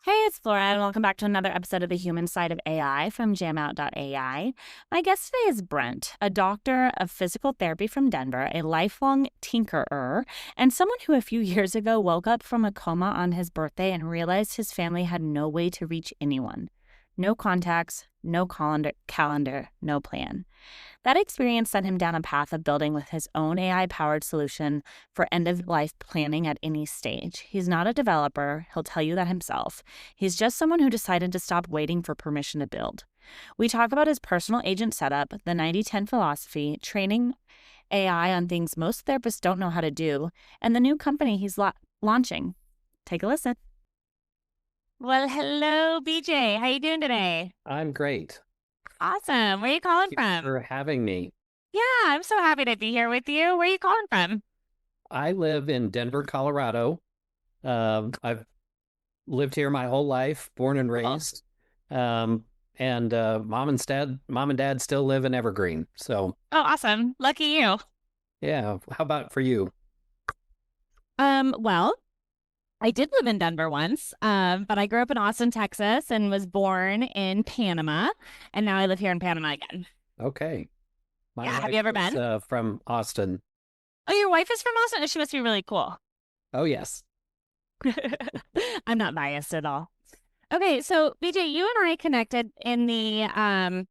Hey, it's Flora, and welcome back to another episode of The Human Side of AI from jamout.ai. My guest today is Brent, a doctor of physical therapy from Denver, a lifelong tinkerer, and someone who a few years ago woke up from a coma on his birthday and realized his family had no way to reach anyone. No contacts, no calendar, no plan. That experience sent him down a path of building with his own AI-powered solution for end-of-life planning at any stage. He's not a developer, he'll tell you that himself. He's just someone who decided to stop waiting for permission to build. We talk about his personal agent setup, the 90-10 philosophy, training AI on things most therapists don't know how to do, and the new company he's launching. Take a listen. Well, hello, BJ. How you doing today? I'm great. Awesome. Where are you calling Thank you from? for having me. Yeah, I'm so happy to be here with you. Where are you calling from? I live in Denver, Colorado. I've lived here my whole life, born and raised. And mom and dad still live in Evergreen. So, Oh, awesome. Lucky you. yeah. How about for you? Well, I did live in Denver once, but I grew up in Austin, Texas, and was born in Panama, and now I live here in Panama again. Okay. My Yeah, have wife you ever was been? from Austin. Oh, your wife is from Austin? Oh, she must be really cool. Oh, yes. I'm not biased at all. Okay, so BJ, you and I connected in the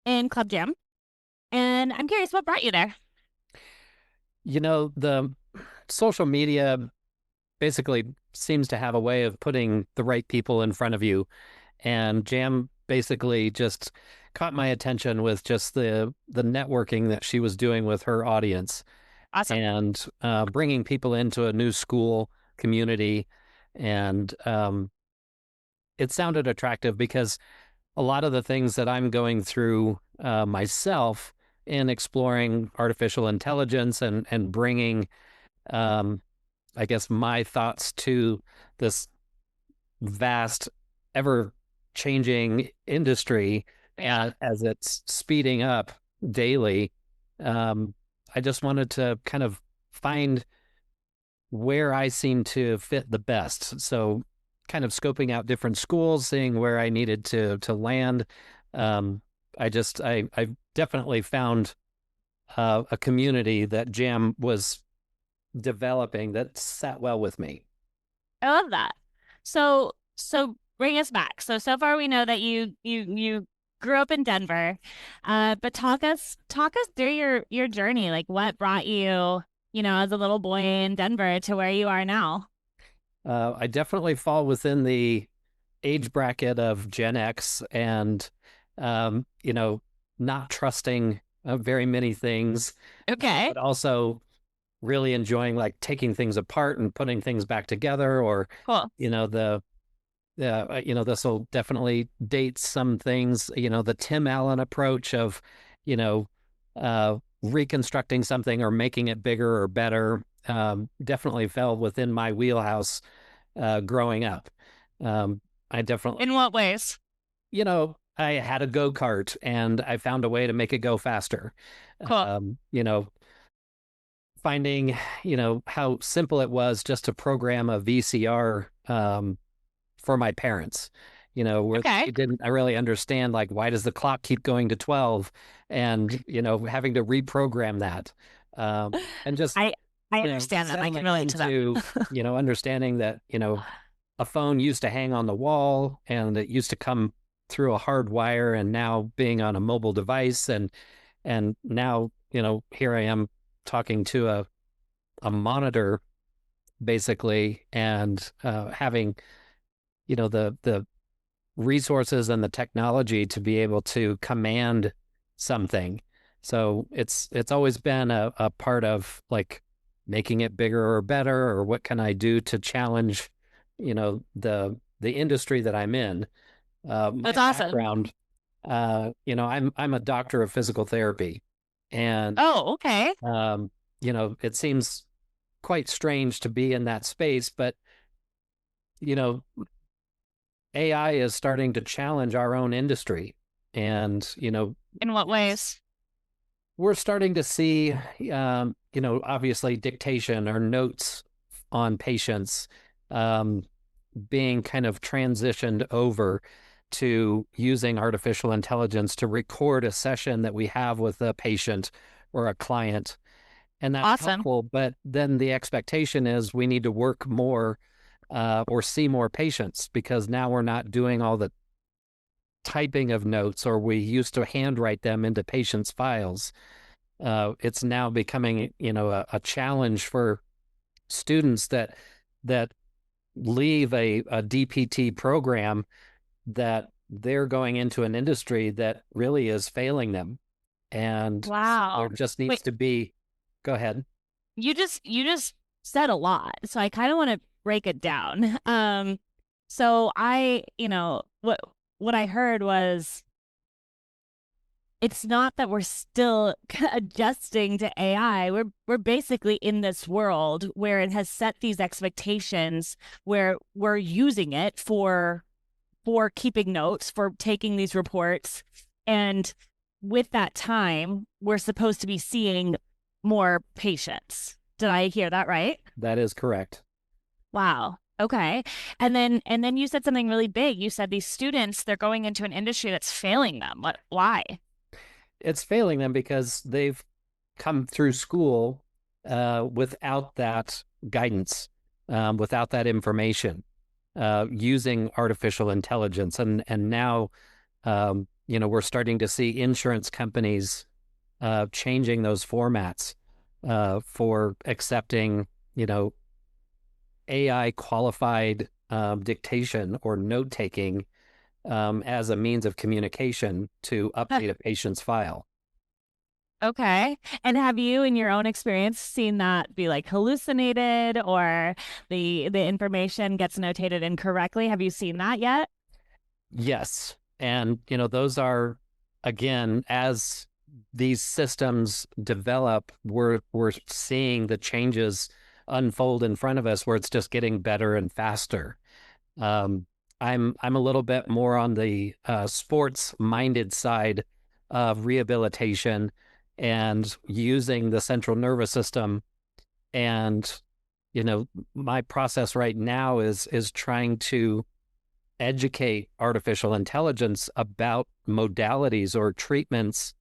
in Club Gym, and I'm curious what brought you there. The social media basically seems to have a way of putting the right people in front of you. And Jam basically just caught my attention with just the networking that she was doing with her audience Awesome. and bringing people into a new school community. And it sounded attractive because a lot of the things that I'm going through myself in exploring artificial intelligence and bringing, um, I guess, my thoughts to this vast, ever changing industry Yeah. as it's speeding up daily. Um, I just wanted to kind of find where I seem to fit the best. So kind of scoping out different schools, seeing where I needed to land. Um, I definitely found a community that Jam was developing that sat well with me. I love that. So bring us back. So far we know that you grew up in Denver, but talk us through your journey. Like what brought you, as a little boy in Denver to where you are now. I definitely fall within the age bracket of Gen X and, not trusting very many things, Okay, but also really enjoying like taking things apart and putting things back together. Or, cool. you know, this will definitely date some things, the Tim Allen approach of, you know, reconstructing something or making it bigger or better. Definitely fell within my wheelhouse growing up. I definitely, In what ways? I had a go-kart and I found a way to make it go faster. Cool. Um, you know, Finding, how simple it was just to program a VCR for my parents, where Okay. they didn't really understand, like, why does the clock keep going to 12? And, having to reprogram that. And just, I I understand that. I can settling relate to that. into, understanding that, a phone used to hang on the wall and it used to come through a hard wire, and now being on a mobile device, and now, here I am talking to a monitor basically, and having, the resources and the technology to be able to command something. So it's always been a part of like making it bigger or better, or what can I do to challenge, the industry that I'm in. My That's awesome. background, I'm a doctor of physical therapy, and Oh, okay. it seems quite strange to be in that space, but you know, AI is starting to challenge our own industry. And, In what ways? we're starting to see, obviously dictation or notes on patients, um, being kind of transitioned over to using artificial intelligence to record a session that we have with a patient or a client. And that's Awesome. helpful. But then the expectation is we need to work more or see more patients, because now we're not doing all the typing of notes, or we used to handwrite them into patients' files. It's now becoming, a challenge for students that leave a DPT program, that they're going into an industry that really is failing them. And there Wow. just needs Wait, to be, go ahead. you just said a lot. So I kind of want to break it down. So what I heard was it's not that we're still adjusting to AI. We're basically in this world where it has set these expectations where we're using it for keeping notes, for taking these reports. And with that time, we're supposed to be seeing more patients. Did I hear that right? That is correct. Wow. Okay. And then you said something really big. You said these students, they're going into an industry that's failing them. Why? It's failing them because they've come through school without that guidance, without that information, using artificial intelligence. And now, we're starting to see insurance companies changing those formats for accepting, AI qualified dictation or note taking as a means of communication to update a patient's file. Okay. And have you, in your own experience, seen that be like hallucinated or the information gets notated incorrectly? Have you seen that yet? Yes. And, those are, again, as these systems develop, we're seeing the changes unfold in front of us, where it's just getting better and faster. Um, I'm a little bit more on the sports minded side of rehabilitation and using the central nervous system. And, my process right now is trying to educate artificial intelligence about modalities or treatments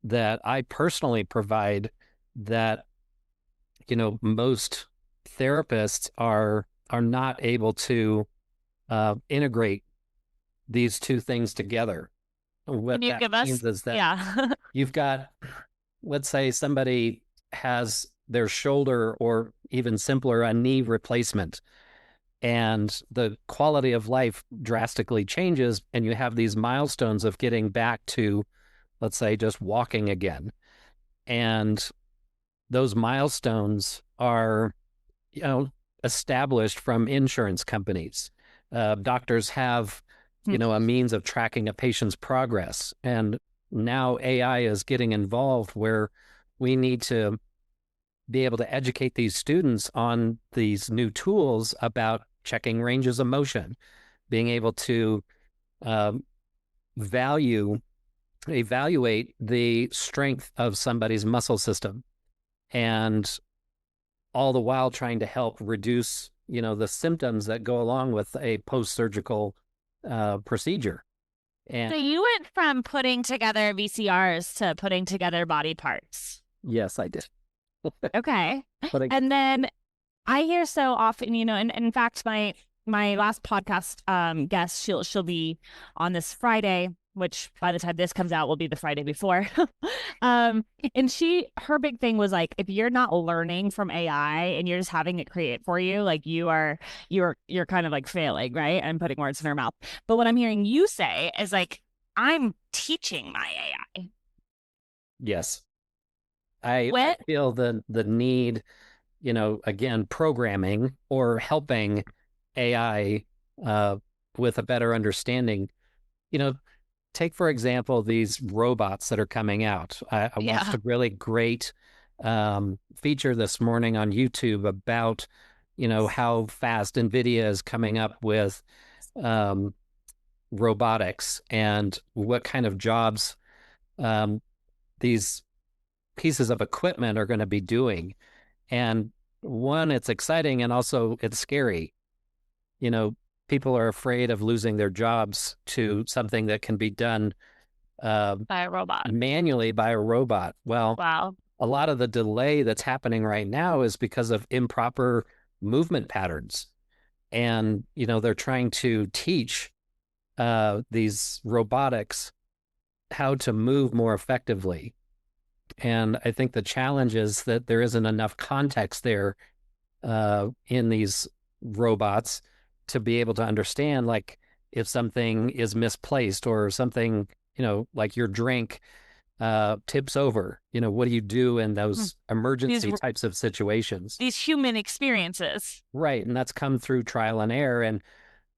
that I personally provide, that, most therapists are not able to integrate these two things together. Can What you that give us? means is that Yeah. you've got, let's say somebody has their shoulder, or even simpler, a knee replacement, and the quality of life drastically changes, and you have these milestones of getting back to, let's say, just walking again. And those milestones are, you know, established from insurance companies. Doctors have, a means of tracking a patient's progress. And now AI is getting involved, where we need to be able to educate these students on these new tools about checking ranges of motion, being able to um, value, evaluate the strength of somebody's muscle system, and all the while trying to help reduce, the symptoms that go along with a post-surgical procedure. So And you went from putting together VCRs to putting together body parts. yes, I did. Okay. But And then I hear so often, and in fact, my last podcast guest, she'll be on this Friday, which by the time this comes out will be the Friday before. um, and her big thing was like, if you're not learning from AI and you're just having it create for you, like you're kind of like failing, right? I'm putting words in her mouth. But what I'm hearing you say is like, I'm teaching my AI. yes, I What? feel the need, again, programming or helping AI with a better understanding. You know, take, for example, these robots that are coming out. I watched Yeah. a really great feature this morning on YouTube about, how fast NVIDIA is coming up with um, robotics, and what kind of jobs um, these pieces of equipment are going to be doing. And one, it's exciting, and also it's scary. You know, people are afraid of losing their jobs to something that can be done uh, By a robot. manually by a robot. Well, Wow. a lot of the delay that's happening right now is because of improper movement patterns. And, they're trying to teach these robotics how to move more effectively. And I think the challenge is that there isn't enough context there in these robots to be able to understand, like, if something is misplaced or something, like your drink tips over, what do you do in Hmm. those These emergency types of situations? these human experiences. Right. And that's come through trial and error. And,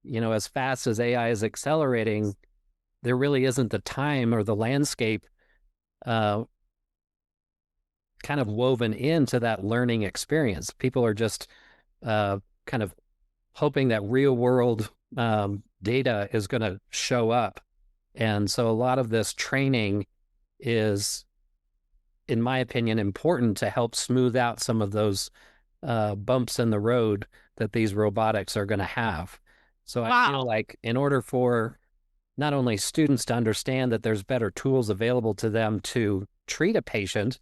as fast as AI is accelerating, there really isn't the time or the landscape uh, kind of woven into that learning experience. People are just kind of hoping that real world data is going to show up. And so a lot of this training is, in my opinion, important to help smooth out some of those bumps in the road that these robotics are going to have. So I feel Wow. like in order for not only students to understand that there's better tools available to them to treat a patient,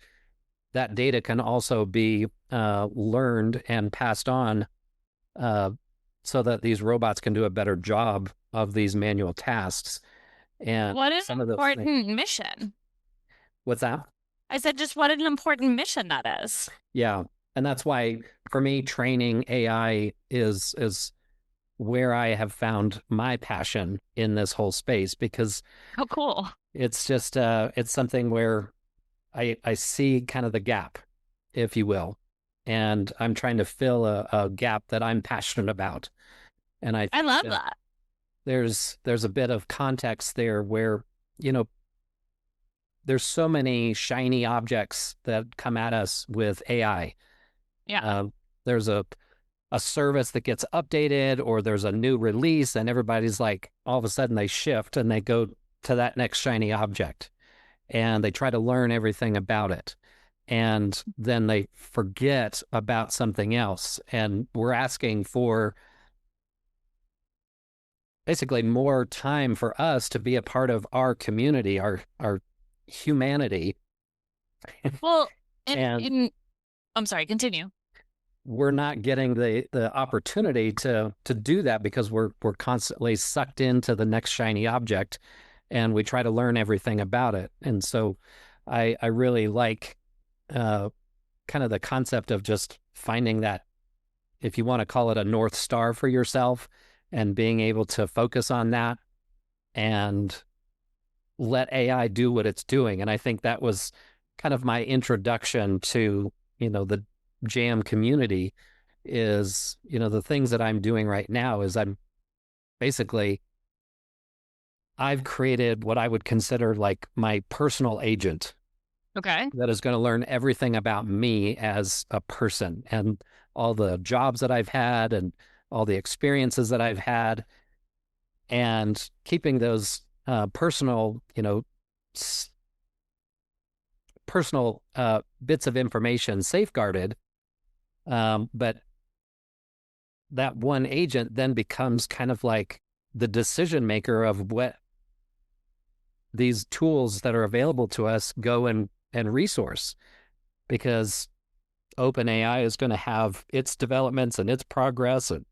that data can also be learned and passed on uh, so that these robots can do a better job of these manual tasks. And What an some of those things. important mission. What's that? I said, just what an important mission that is. Yeah. And that's why for me, training AI is where I have found my passion in this whole space, because Oh, cool. it's just it's something where I see kind of the gap, if you will. And I'm trying to fill a gap that I'm passionate about. And I I think love that that. there's a bit of context there where, you know, there's so many shiny objects that come at us with AI. Yeah. There's a service that gets updated, or there's a new release, and everybody's like, all of a sudden they shift and they go to that next shiny object and they try to learn everything about it. And then they forget about something else. And we're asking for basically more time for us to be a part of our community, our humanity. Well, and And in I'm sorry, continue. we're not getting the opportunity to do that because we're constantly sucked into the next shiny object, and we try to learn everything about it. And so I really like uh, kind of the concept of just finding that, if you want to call it a North Star for yourself, and being able to focus on that and let AI do what it's doing. And I think that was kind of my introduction to, the jam community is, the things that I'm doing right now is I've created what I would consider like my personal agent Okay. that is going to learn everything about me as a person, and all the jobs that I've had and all the experiences that I've had, and keeping those personal, personal bits of information safeguarded. But that one agent then becomes kind of like the decision maker of what these tools that are available to us go and resource, because OpenAI is going to have its developments and its progress, and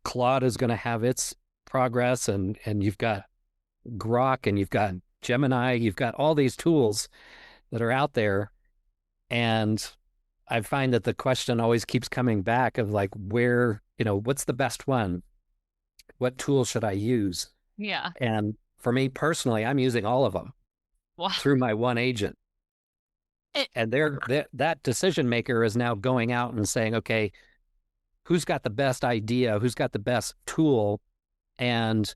Claude is going to have its progress, and you've got Grok, and you've got Gemini, you've got all these tools that are out there. And I find that the question always keeps coming back of like, where, what's the best one? What tool should I use? Yeah. And for me personally, I'm using all of them Wow. through my one agent. It, And that decision maker is now going out and saying, okay, who's got the best idea? Who's got the best tool? And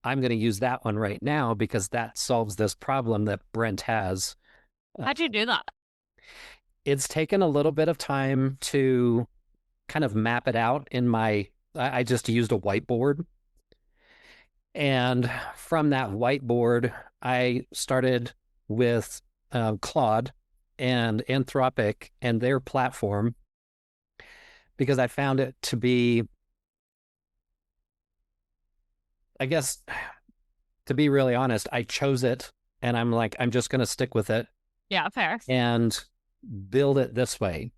I'm going to use that one right now because that solves this problem that Brent has. how'd you do that? It's taken a little bit of time to kind of map it out in I just used a whiteboard. And from that whiteboard, I started with Claude and Anthropic and their platform, because I found it to be I guess to be really honest, I chose it and I'm like, I'm just going to stick with it Yeah, fair. and build it this way.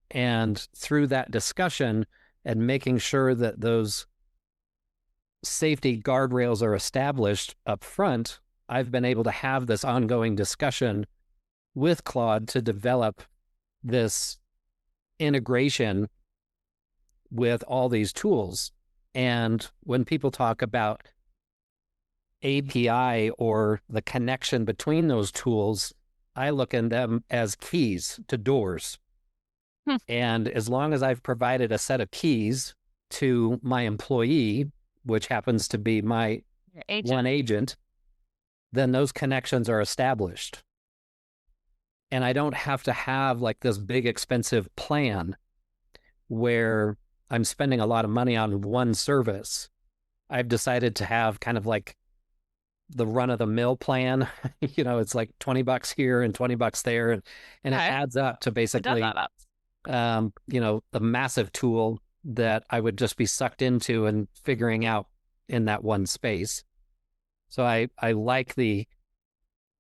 And through that discussion and making sure that those safety guardrails are established up front, I've been able to have this ongoing discussion with Claude to develop this integration with all these tools. And when people talk about API or the connection between those tools, I look at them as keys to doors. Hmm. And as long as I've provided a set of keys to my employee, which happens to be my Your agent. one agent, then those connections are established. And I don't have to have like this big expensive plan where I'm spending a lot of money on one service. I've decided to have kind of like the run of the mill plan. It's like $20 here and $20 there. And it Okay. adds up to It does basically, add up. the massive tool that I would just be sucked into and figuring out in that one space. So I like the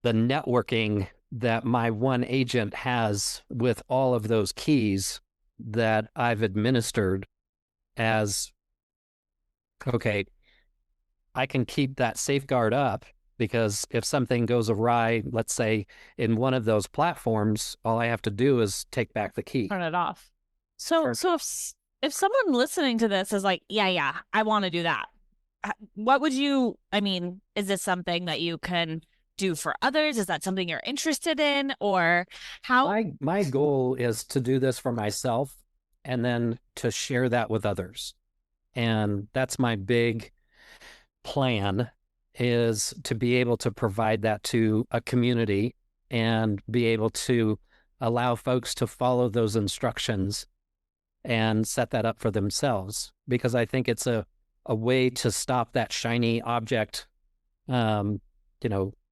networking that my one agent has with all of those keys that I've administered as, okay, I can keep that safeguard up because if something goes awry, let's say in one of those platforms, all I have to do is take back the key. Turn it off. So if someone listening to this is like, yeah, I want to do that. What would you, I mean, is this something that you can do for others? Is that something you're interested in? Or how? My goal is to do this for myself and then to share that with others. And that's my big plan, is to be able to provide that to a community and be able to allow folks to follow those instructions and set that up for themselves, because I think it's a way to stop that shiny object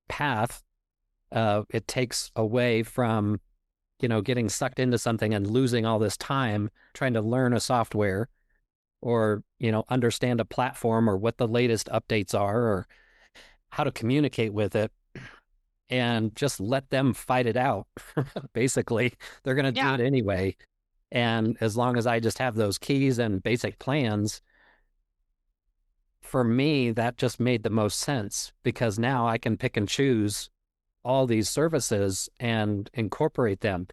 path. It takes away from getting sucked into something and losing all this time trying to learn a software or understand a platform or what the latest updates are or how to communicate with it, and just let them fight it out. Basically, they're going to do Yeah. it anyway. And as long as I just have those keys and basic plans, for me, that just made the most sense, because now I can pick and choose all these services and incorporate them.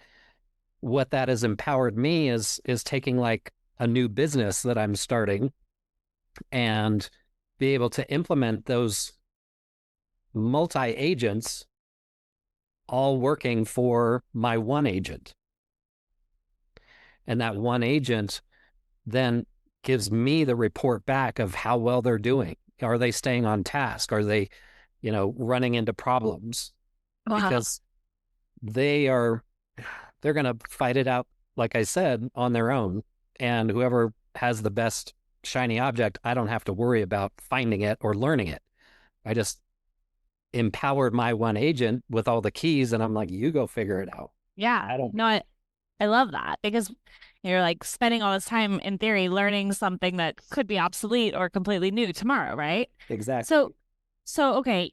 What that has empowered me is taking like a new business that I'm starting and be able to implement those multi-agents all working for my one agent. And that one agent then gives me the report back of how well they're doing. Are they staying on task? Are they, running into problems? Wow. Because they're going to fight it out, like I said, on their own. And whoever has the best shiny object, I don't have to worry about finding it or learning it. I just empowered my one agent with all the keys, and I'm like, you go figure it out. Yeah. I don't. No, I love that, because you're like spending all this time in theory learning something that could be obsolete or completely new tomorrow, right? Exactly. So okay,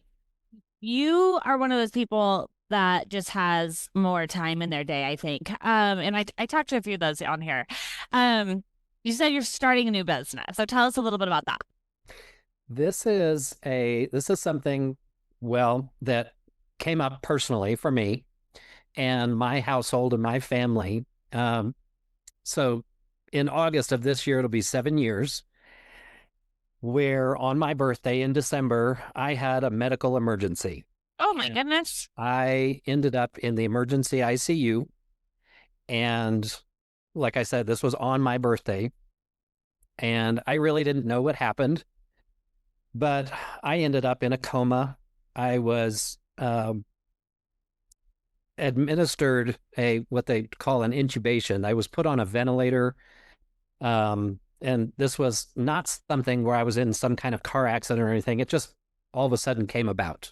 you are one of those people that just has more time in their day, I think. And I talked to a few of those on here. You said you're starting a new business. So tell us a little bit about that. This is something, well, that came up personally for me and my household and my family. So in August of this year, it'll be 7 years, where on my birthday in December, I had a medical emergency. Oh my goodness. I ended up in the emergency ICU. And like I said, this was on my birthday. And I really didn't know what happened, but I ended up in a coma. I was administered what they call an intubation. I was put on a ventilator. And this was not something where I was in some kind of car accident or anything. It just all of a sudden came about.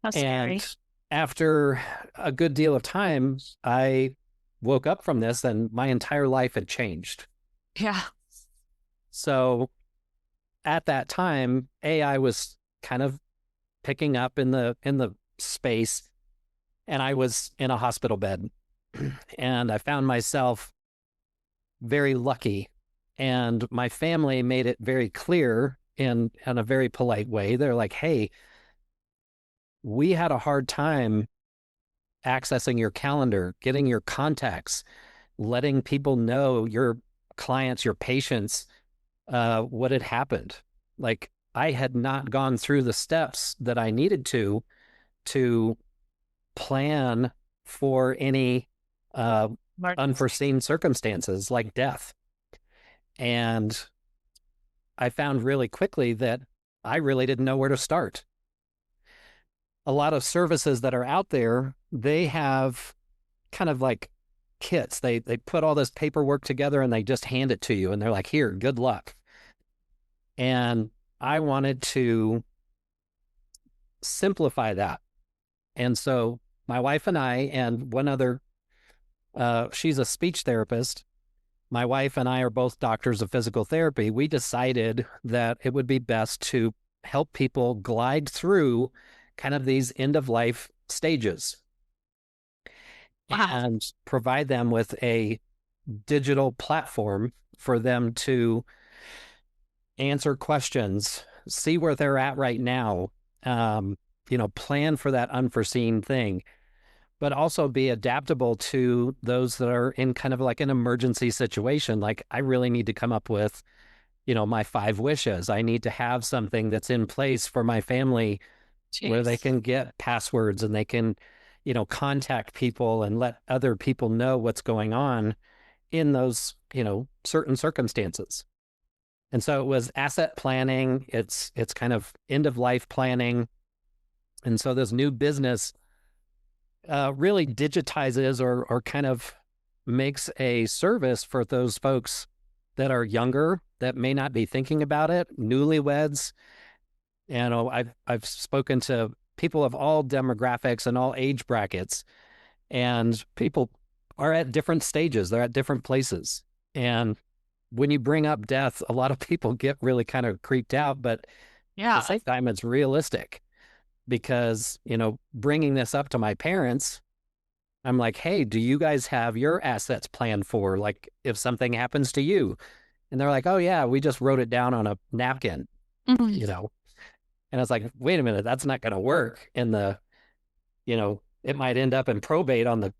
How scary. And after a good deal of time, I woke up from this and my entire life had changed. Yeah. So at that time, AI was kind of picking up in the space, and I was in a hospital bed, and I found myself very lucky. And my family made it very clear in a very polite way. They're like, "Hey, we had a hard time accessing your calendar, getting your contacts, letting people know, your clients, your patients, what had happened. Like, I had not gone through the steps that I needed to plan for any uh, unforeseen circumstances like death." And I found really quickly that I really didn't know where to start. A lot of services that are out there, they have kind of like kits. They put all this paperwork together and they just hand it to you, and they're like, "Here, good luck." And I wanted to simplify that. And so my wife and I, and one other, she's a speech therapist. My wife and I are both doctors of physical therapy. We decided that it would be best to help people glide through kind of these end of life stages Wow. and provide them with a digital platform for them to answer questions, see where they're at right now, um, plan for that unforeseen thing, but also be adaptable to those that are in kind of like an emergency situation. Like, I really need to come up with, my 5 wishes. I need to have something that's in place for my family where they Jeez. can get passwords and they can, contact people and let other people know what's going on in those, certain circumstances. And so it was asset planning. It's kind of end of life planning. And so this new business really digitizes or kind of makes a service for those folks that are younger that may not be thinking about it, newlyweds. I've spoken to people of all demographics and all age brackets, and people are at different stages. They're at different places. And when you bring up death, a lot of people get really kind of creeped out, but at the Yeah. same time, it's realistic because, bringing this up to my parents, I'm like, "Hey, do you guys have your assets planned for, like, if something happens to you?" And they're like, "Oh, yeah, we just wrote it down on a napkin, Mhm. you know?" And I was like, "Wait a minute, that's not going to work. It might end up in probate on the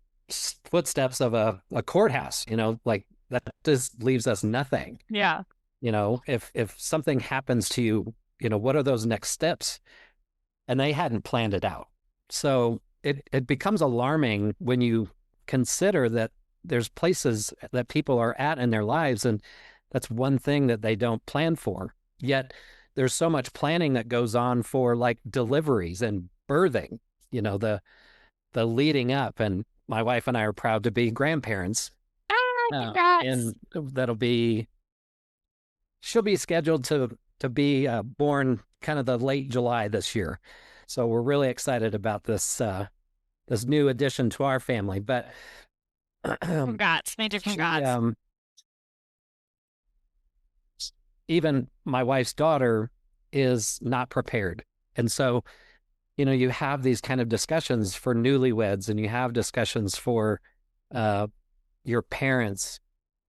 footsteps of a courthouse, like that just leaves us nothing. Yeah. If something happens to you, what are those next steps?" And they hadn't planned it out. So it becomes alarming when you consider that there's places that people are at in their lives, and that's one thing that they don't plan for. Yet there's so much planning that goes on for like deliveries and birthing, the leading up. And my wife and I are proud to be grandparents. Ah, congrats. And she'll be scheduled to be born kind of the late July this year. So we're really excited about this new addition to our family. But Congrats. Major she congrats. even my wife's daughter is not prepared. And so, you have these kind of discussions for newlyweds, and you have discussions for uh, your parents,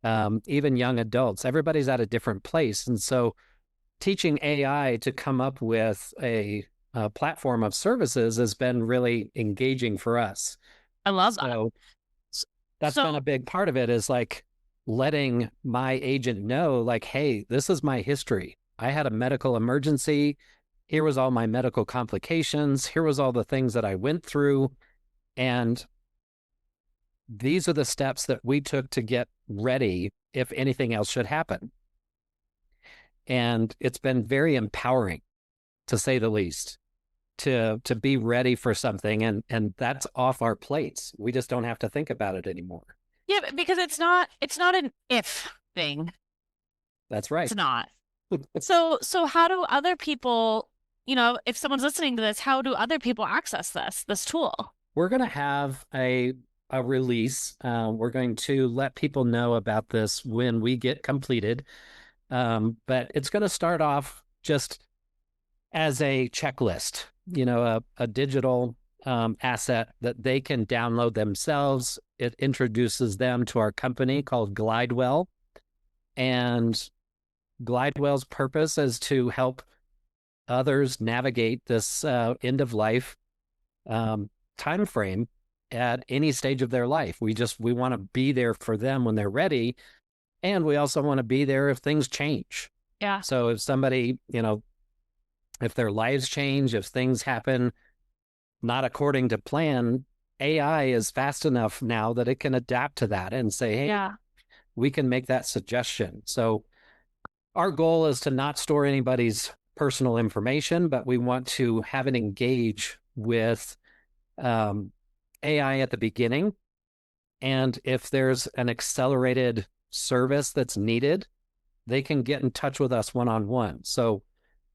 even young adults. Everybody's at a different place. And so teaching AI to come up with a platform of services has been really engaging for us. I love that. So that's been a So, big part of it, is like letting my agent know, like, "Hey, this is my history. I had a medical emergency. Here was all my medical complications. Here was all the things that I went through. And these are the steps that we took to get ready if anything else should happen." And it's been very empowering, to say the least, to be ready for something, and that's off our plates. We just don't have to think about it anymore. yeah, because it's not an if thing. That's It's right. not. So how do other people, if someone's listening to this, how do other people access this tool? We're going to have a release. We're going to let people know about this when we get completed. But it's going to start off just as a checklist, a digital asset that they can download themselves. It introduces them to our company called Glidewell. And Glidewell's purpose is to help others navigate this end of life time frame at any stage of their life. We want to be there for them when they're ready. And we also want to be there if things change. Yeah. So if somebody, if their lives change, if things happen not according to plan, AI is fast enough now that it can adapt to that and say, hey, Yeah. we can make that suggestion. So our goal is to not store anybody's personal information, but we want to have it engage with AI at the beginning. And if there's an accelerated service that's needed, they can get in touch with us one-on-one. So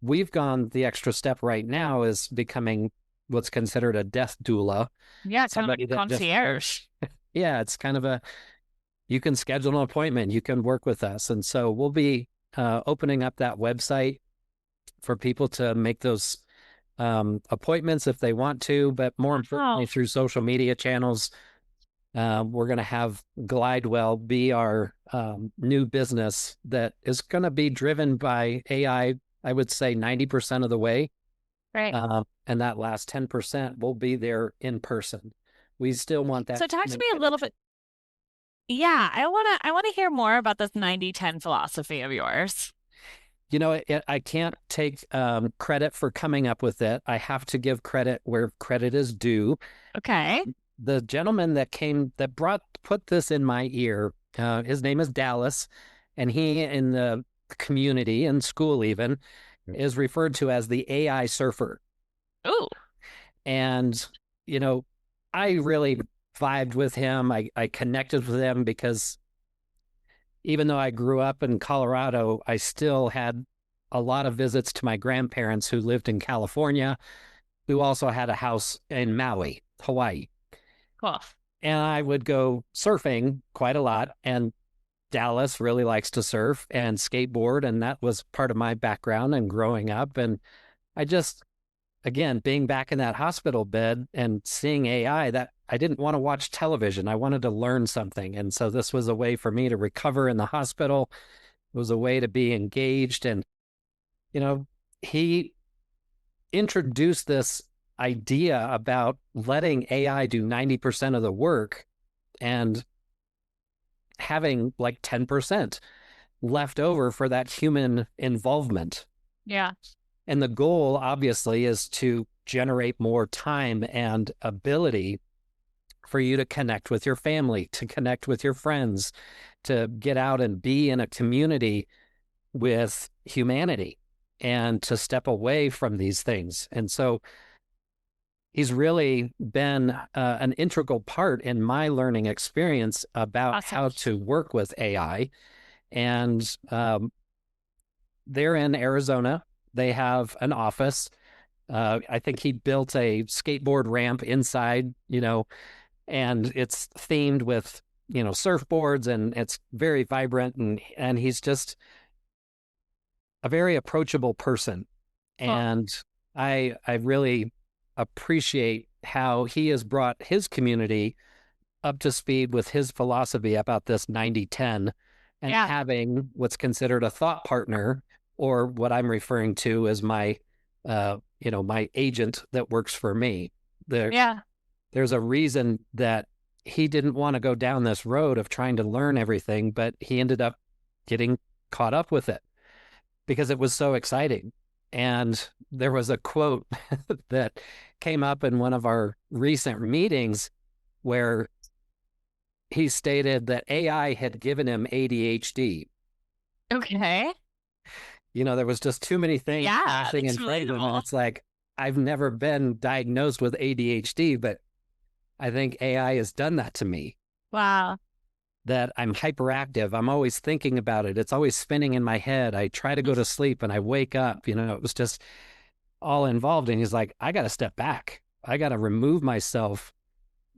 we've gone the extra step right now is becoming what's considered a death doula. Yeah, kind of Somebody like that concierge. Yeah, it's kind of you can schedule an appointment, you can work with us. And so we'll be opening up that website for people to make those appointments if they want to, but more importantly, through social media channels. We're going to have Glidewell be our new business that is going to be driven by AI, I would say 90% of the way. Right. And that last 10% will be there in person. We still want that. So talk to me a little bit. Yeah, I want to hear more about this 90-10 philosophy of yours. I can't take credit for coming up with it. I have to give credit where credit is due. Okay. The gentleman that put this in my ear, his name is Dallas, and he in the community and school even is referred to as the AI surfer. Ooh. And, I really vibed with him. I connected with him because even though I grew up in Colorado, I still had a lot of visits to my grandparents who lived in California, who also had a house in Maui, Hawaii. Cool. And I would go surfing quite a lot. And Dallas really likes to surf and skateboard. And that was part of my background and growing up. And I just, again, being back in that hospital bed and seeing AI, that I didn't want to watch television. I wanted to learn something. And so this was a way for me to recover in the hospital. It was a way to be engaged. And, he introduced this idea about letting AI do 90% of the work and having like 10% left over for that human involvement. Yeah. And the goal, obviously, is to generate more time and ability for you to connect with your family, to connect with your friends, to get out and be in a community with humanity and to step away from these things. And so he's really been an integral part in my learning experience about how to work with AI. And they're in Arizona. They have an office. I think he built a skateboard ramp inside, and it's themed with, surfboards, and it's very vibrant. And he's just a very approachable person. And I really appreciate how he has brought his community up to speed with his philosophy about this 90-10 and having what's considered a thought partner, or what I'm referring to as my, my agent that works for me. There's a reason that he didn't want to go down this road of trying to learn everything, but he ended up getting caught up with it because it was so exciting. And there was a quote that came up in one of our recent meetings where he stated that AI had given him ADHD. Okay. There was just too many things happening in front of him. And it's like, I've never been diagnosed with ADHD, but I think AI has done that to me. Wow. That I'm hyperactive. I'm always thinking about it. It's always spinning in my head. I try to go to sleep and I wake up. It was just all involved. And he's like, I got to step back. I got to remove myself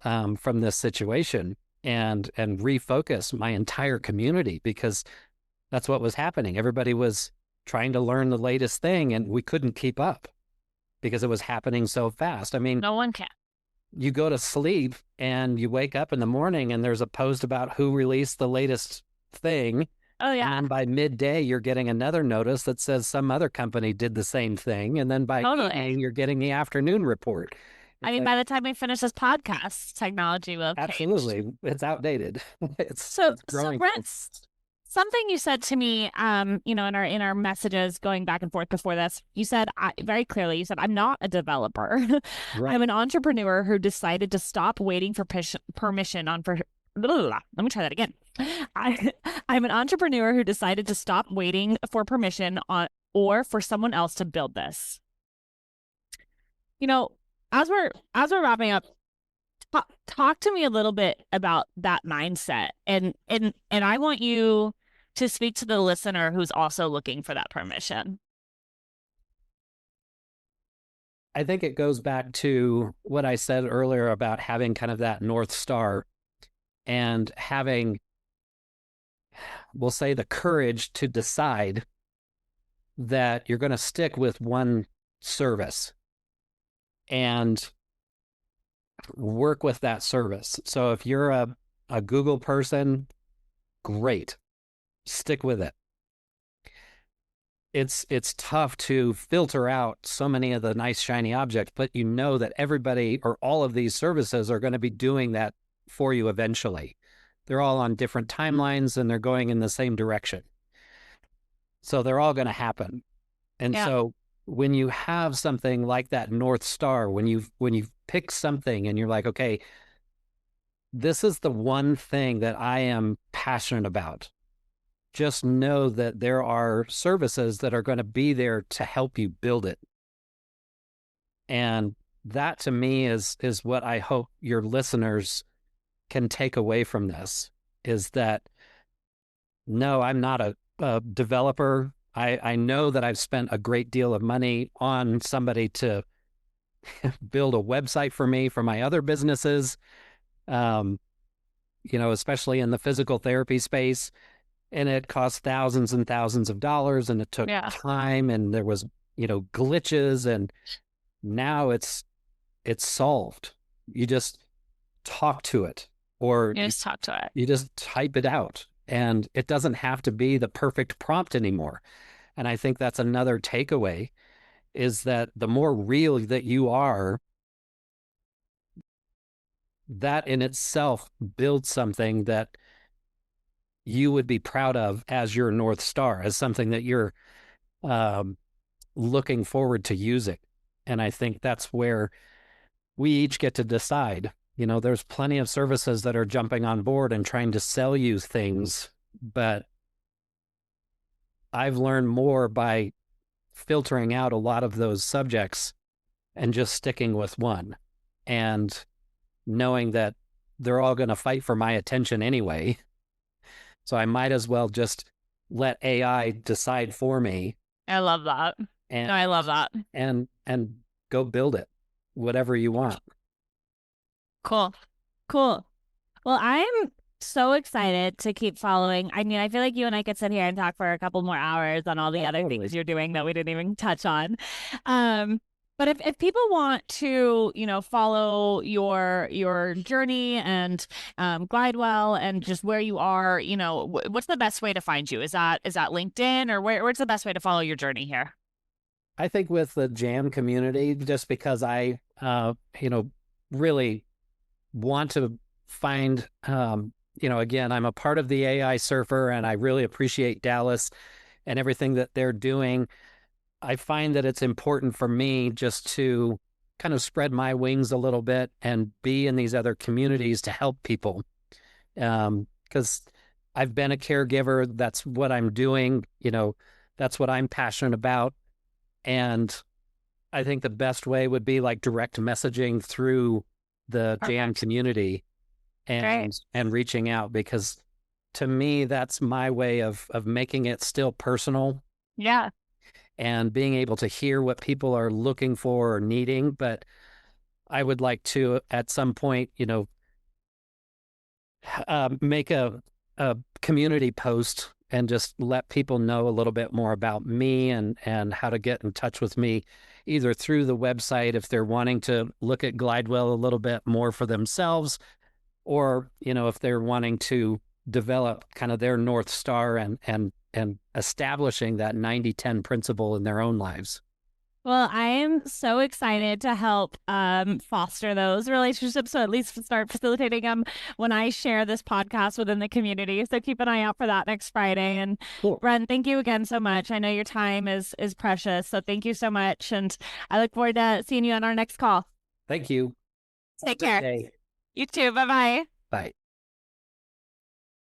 from this situation and refocus my entire community, because that's what was happening. Everybody was trying to learn the latest thing, and we couldn't keep up because it was happening so fast. I mean, No one can. you go to sleep and you wake up in the morning and there's a post about who released the latest thing. Oh, And yeah, then by midday, you're getting another notice that says some other company did the same thing. And then by totally. evening, you're getting the afternoon report. I It's mean, like, by the time we finish this podcast, technology will have changed. absolutely, it's outdated. So, it's so growing so Brent, fast. something you said to me, in our messages going back and forth before this, you said very clearly, you said, I'm not a developer. I'm Right. an entrepreneur who decided to stop waiting for permission on for. Blah, blah, blah. Let me try that again. I, I'm an entrepreneur who decided to stop waiting for permission on or for someone else to build this. You know, as we're wrapping up, talk to me a little bit about that mindset, and I want you to speak to the listener who's also looking for that permission. I think it goes back to what I said earlier about having kind of that North Star and having, we'll say, the courage to decide that you're going to stick with one service and work with that service. So if you're a Google person, great, stick with it. It's tough to filter out so many of the nice shiny objects, but you know that everybody or all of these services are going to be doing that for you eventually. They're all on different timelines and they're going in the same direction. So they're all going to happen. And Yeah. so when you have something like that North Star, when you pick something and you're like, okay, this is the one thing that I am passionate about, just know that there are services that are going to be there to help you build it. And that to me is what I hope your listeners can take away from this is that no, I'm not a developer. I know that I've spent a great deal of money on somebody to build a website for me for my other businesses. Um, especially in the physical therapy space. And it cost thousands and thousands of dollars and it took Yeah. time and there was, glitches, and now it's solved. You just talk to it or You just talk to it. you just type it out and it doesn't have to be the perfect prompt anymore. And I think that's another takeaway is that the more real that you are, that in itself builds something that you would be proud of as your North Star, as something that you're um, looking forward to using. And I think that's where we each get to decide. There's plenty of services that are jumping on board and trying to sell you things, but I've learned more by filtering out a lot of those subjects and just sticking with one and knowing that they're all going to fight for my attention anyway. So I might as well just let AI decide for me I love that. and No, I love that. and go build it, whatever you want. Cool. Cool. Well, I'm so excited to keep following. I mean, I feel like you and I could sit here and talk for a couple more hours on all the other things you're doing that we didn't even touch on. But if people want to, follow your journey and Glidewell and just where you are, what's the best way to find you? Is that LinkedIn or where's the best way to follow your journey here? I think with the jam community, just because I, really want to find, again, I'm a part of the AI surfer and I really appreciate Dallas and everything that they're doing. I find that it's important for me just to kind of spread my wings a little bit and be in these other communities to help people. Because I've been a caregiver. That's what I'm doing. That's what I'm passionate about. And I think the best way would be like direct messaging through the Jam Perfect. community Great. and reaching out because to me that's my way of making it still personal Yeah. and being able to hear what people are looking for or needing. But I would like to, at some point, make a community post and just let people know a little bit more about me and how to get in touch with me, either through the website if they're wanting to look at Glidewell a little bit more for themselves, or, if they're wanting to develop kind of their North Star and establishing that 90-10 principle in their own lives. Well, I am so excited to help foster those relationships, so at least start facilitating them when I share this podcast within the community. So keep an eye out for that next Friday. And Cool. Brent, thank you again so much. I know your time is precious, so thank you so much. And I look forward to seeing you on our next call. Thank you. Take care. Day. You too. Bye-bye. Bye.